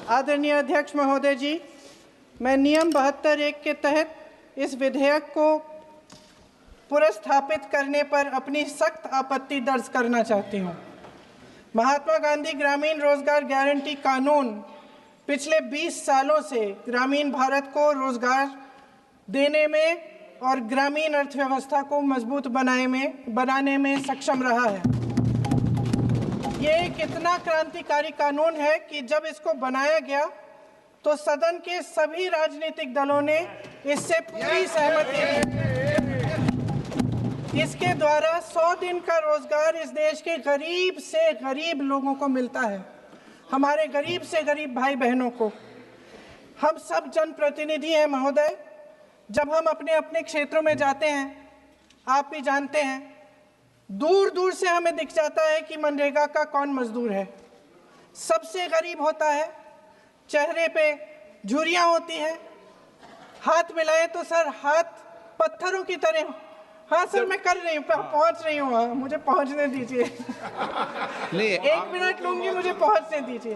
आदरणीय अध्यक्ष महोदय जी, मैं नियम 72(1) के तहत इस विधेयक को पुनर्स्थापित करने पर अपनी सख्त आपत्ति दर्ज करना चाहती हूँ। महात्मा गांधी ग्रामीण रोजगार गारंटी कानून पिछले 20 सालों से ग्रामीण भारत को रोजगार देने में और ग्रामीण अर्थव्यवस्था को मजबूत बनाने में सक्षम रहा है। ये एक इतना क्रांतिकारी कानून है कि जब इसको बनाया गया तो सदन के सभी राजनीतिक दलों ने इससे पूरी सहमति दी। इसके द्वारा 100 दिन का रोजगार इस देश के गरीब से गरीब लोगों को मिलता है, हमारे गरीब से गरीब भाई बहनों को। हम सब जनप्रतिनिधि हैं महोदय, जब हम अपने अपने क्षेत्रों में जाते हैं, आप भी जानते हैं, दूर दूर से हमें दिख जाता है कि मनरेगा का कौन मजदूर है। सबसे गरीब होता है, चेहरे पे झुर्रियाँ होती हैं, हाथ मिलाएं तो सर हाथ पत्थरों की तरह। हाँ सर, मैं कर रही हूँ, पहुँच रही हूँ, हाँ मुझे पहुँचने दीजिए। नहीं, 1 मिनट लूँगी, मुझे पहुँचने दीजिए।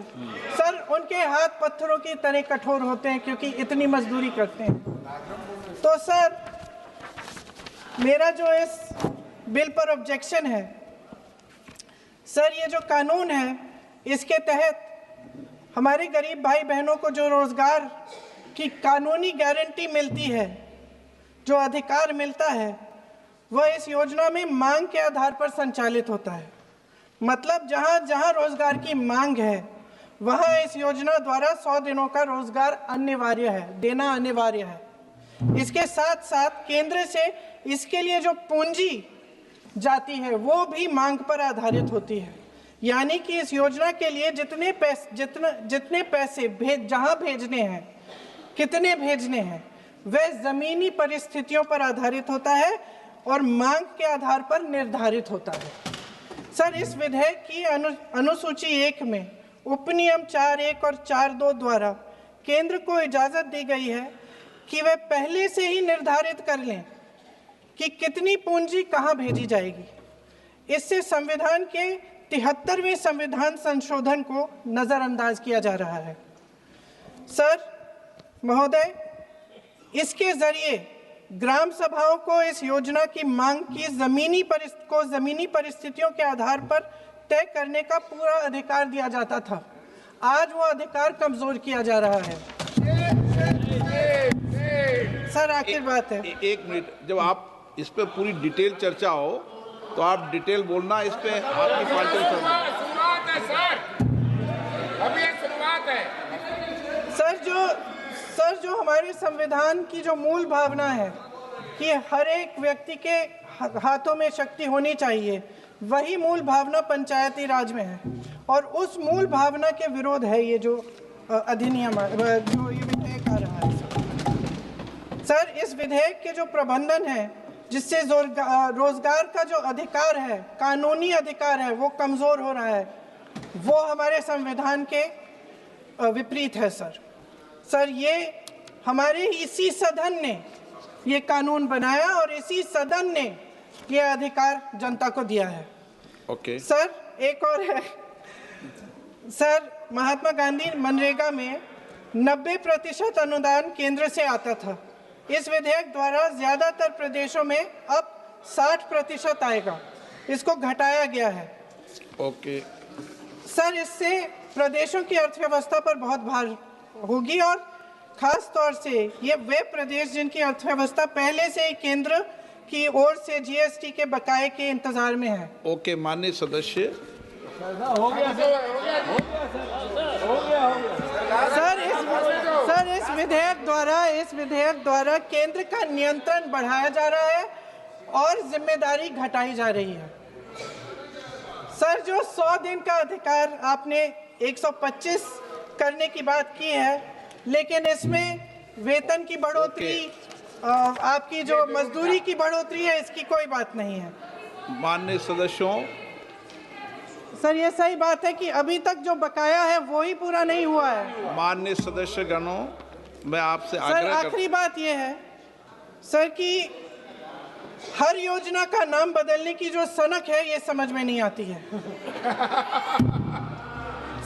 सर, उनके हाथ पत्थरों की तरह कठोर होते हैं क्योंकि इतनी मजदूरी करते हैं। तो सर, मेरा जो इस बिल पर ऑब्जेक्शन है, सर ये जो कानून है इसके तहत हमारे गरीब भाई बहनों को जो रोजगार की कानूनी गारंटी मिलती है, जो अधिकार मिलता है, वह इस योजना में मांग के आधार पर संचालित होता है। मतलब जहां जहां रोजगार की मांग है वहां इस योजना द्वारा 100 दिनों का रोजगार अनिवार्य है, देना अनिवार्य है। इसके साथ साथ केंद्र से इसके लिए जो पूंजी जाती है वो भी मांग पर आधारित होती है। यानी कि इस योजना के लिए जितने पैसे जहां भेजने हैं, कितने भेजने हैं, वह जमीनी परिस्थितियों पर आधारित होता है और मांग के आधार पर निर्धारित होता है। सर, इस विधेयक की अनुसूची 1 में उपनियम 4(1) और 4(2) द्वारा केंद्र को इजाजत दी गई है कि वे पहले से ही निर्धारित कर लें कि कितनी पूंजी कहां भेजी जाएगी। इससे संविधान के 73वें संविधान संशोधन को नजरअंदाज किया जा रहा है। सर महोदय, इसके जरिए ग्राम सभाओं को इस योजना की मांग की जमीनी परिस्थितियों के आधार पर तय करने का पूरा अधिकार दिया जाता था। आज वो अधिकार कमजोर किया जा रहा है। सर, आखिर बात है, 1 मिनट, जब आप इस पे पूरी डिटेल चर्चा हो तो आप डिटेल बोलना। इस पे आपकी पार्टी शुरुआत है सर, अभी एक शुरुआत है। सर जो हमारे संविधान की जो मूल भावना है कि हर एक व्यक्ति के हाथों में शक्ति होनी चाहिए, वही मूल भावना पंचायती राज में है और उस मूल भावना के विरोध है ये जो अधिनियम जो ये विधेयक आ रहा है। सर, इस विधेयक के जो प्रबंधन है जिससे रोजगार का जो अधिकार है, कानूनी अधिकार है, वो कमजोर हो रहा है, वो हमारे संविधान के विपरीत है। सर ये हमारे इसी सदन ने ये कानून बनाया और इसी सदन ने ये अधिकार जनता को दिया है। ओके। सर, एक और है सर, महात्मा गांधी मनरेगा में 90% अनुदान केंद्र से आता था। इस विधेयक द्वारा ज्यादातर प्रदेशों में अब 60% आएगा, इसको घटाया गया है। ओके। सर, इससे प्रदेशों की अर्थव्यवस्था पर बहुत भार होगी और खास तौर से ये वे प्रदेश जिनकी अर्थव्यवस्था पहले से ही केंद्र की ओर से जीएसटी के बकाये के इंतजार में है। ओके, माननीय सदस्य। हो गया सर, इस विधेयक द्वारा केंद्र का नियंत्रण बढ़ाया जा रहा है और जिम्मेदारी घटाई जा रही है। सर, जो 100 दिन का अधिकार आपने 125 करने की बात की है, लेकिन इसमें वेतन की बढ़ोतरी, आपकी जो मजदूरी की बढ़ोतरी है, इसकी कोई बात नहीं है। माननीय सदस्यों, सर ये सही बात है कि अभी तक जो बकाया है वो ही पूरा नहीं हुआ है। माननीय सदस्य गणों, मैं आपसे सर आखिरी बात ये है सर कि हर योजना का नाम बदलने की जो सनक है ये समझ में नहीं आती है।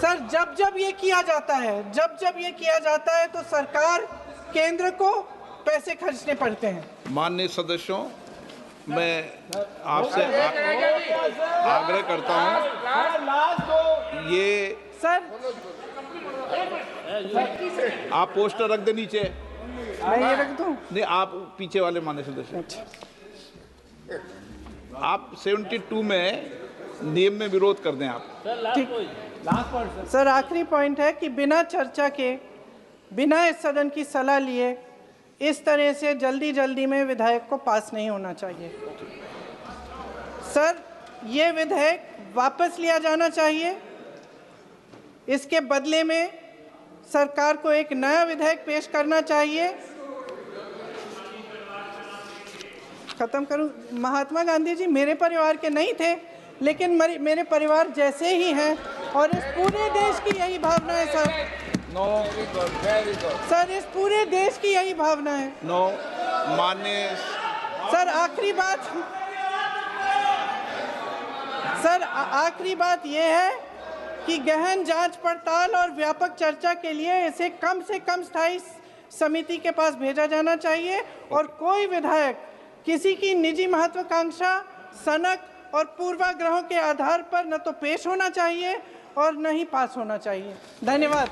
सर जब जब ये किया जाता है तो सरकार केंद्र को पैसे खर्चने पड़ते हैं। माननीय सदस्यों, मैं आपसे आग्रह करता हूं, ये सर आप पोस्टर रख दे नीचे। मैं ये रख दूं? नहीं, आप पीछे वाले माननीय सदस्य, आप 72 में नियम में विरोध कर दें आप। ठीक। सर आखिरी पॉइंट है कि बिना चर्चा के, बिना इस सदन की सलाह लिए इस तरह से जल्दी में विधेयक को पास नहीं होना चाहिए। सर ये विधेयक वापस लिया जाना चाहिए। इसके बदले में सरकार को एक नया विधेयक पेश करना चाहिए। खत्म करूं? महात्मा गांधी जी मेरे परिवार के नहीं थे, लेकिन मेरे परिवार जैसे ही हैं और इस पूरे देश की यही भावना है सर। नो, सर इस पूरे देश की यही भावना है। नो, माननीय सर आखिरी बात यह है कि गहन जांच पड़ताल और व्यापक चर्चा के लिए इसे कम से कम स्थायी समिति के पास भेजा जाना चाहिए और कोई विधायक किसी की निजी महत्वाकांक्षा, सनक और पूर्वाग्रहों के आधार पर न तो पेश होना चाहिए और न ही पास होना चाहिए। धन्यवाद।